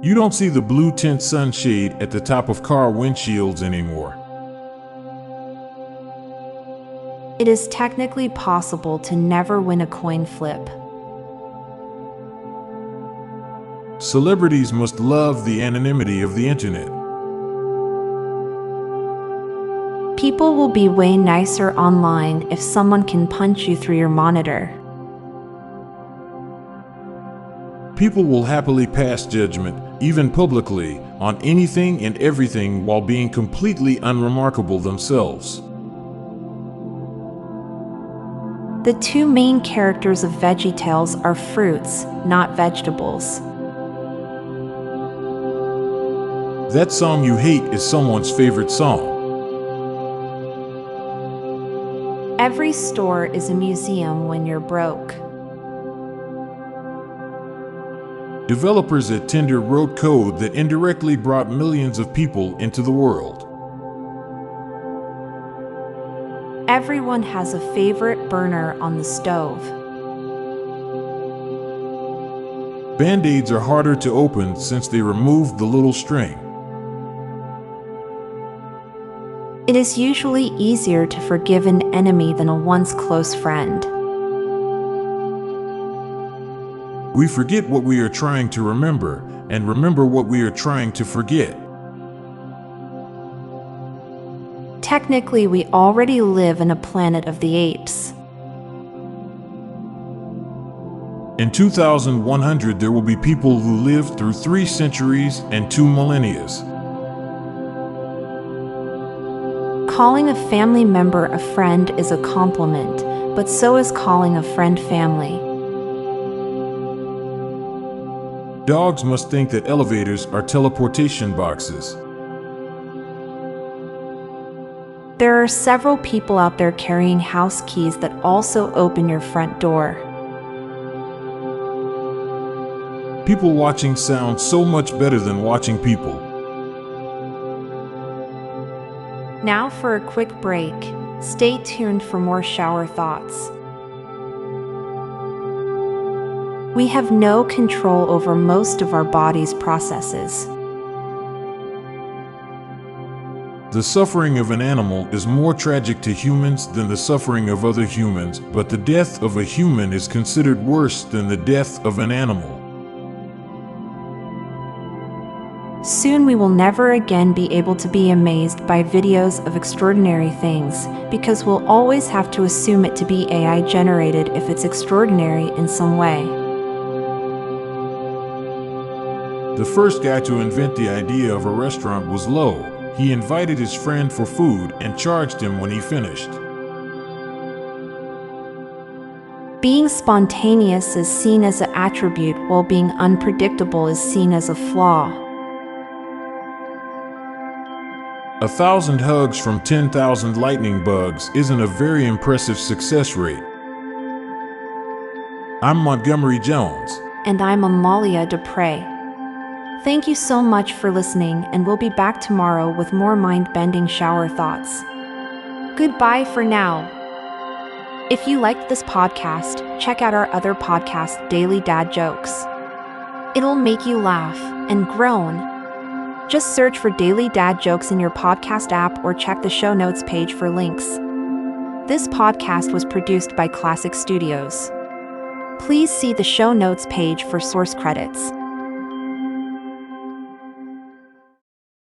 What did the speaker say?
You don't see the blue tint sunshade at the top of car windshields anymore. It is technically possible to never win a coin flip. Celebrities must love the anonymity of the internet. People will be way nicer online if someone can punch you through your monitor. People will happily pass judgment, even publicly, on anything and everything while being completely unremarkable themselves. The two main characters of VeggieTales are fruits, not vegetables. That song you hate is someone's favorite song. Every store is a museum when you're broke. Developers at Tinder wrote code that indirectly brought millions of people into the world. Everyone has a favorite burner on the stove. Band-Aids are harder to open since they removed the little string. It is usually easier to forgive an enemy than a once close friend. We forget what we are trying to remember, and remember what we are trying to forget. Technically, we already live in a planet of the apes. In 2100, there will be people who lived through 3 centuries and 2 millennia. Calling a family member a friend is a compliment, but so is calling a friend family. Dogs must think that elevators are teleportation boxes. There are several people out there carrying house keys that also open your front door. People watching sound so much better than watching people. Now for a quick break. Stay tuned for more shower thoughts. We have no control over most of our body's processes. The suffering of an animal is more tragic to humans than the suffering of other humans, but the death of a human is considered worse than the death of an animal. Soon we will never again be able to be amazed by videos of extraordinary things, because we'll always have to assume it to be AI generated if it's extraordinary in some way. The first guy to invent the idea of a restaurant was Lowe. He invited his friend for food and charged him when he finished. Being spontaneous is seen as an attribute, while being unpredictable is seen as a flaw. 1,000 hugs from 10,000 lightning bugs isn't a very impressive success rate. I'm Montgomery Jones. And I'm Amalia Dupre. Thank you so much for listening, and we'll be back tomorrow with more mind-bending shower thoughts. Goodbye for now. If you liked this podcast, check out our other podcast, Daily Dad Jokes. It'll make you laugh and groan. Just search for Daily Dad Jokes in your podcast app or check the show notes page for links. This podcast was produced by Klassic Studios. Please see the show notes page for source credits.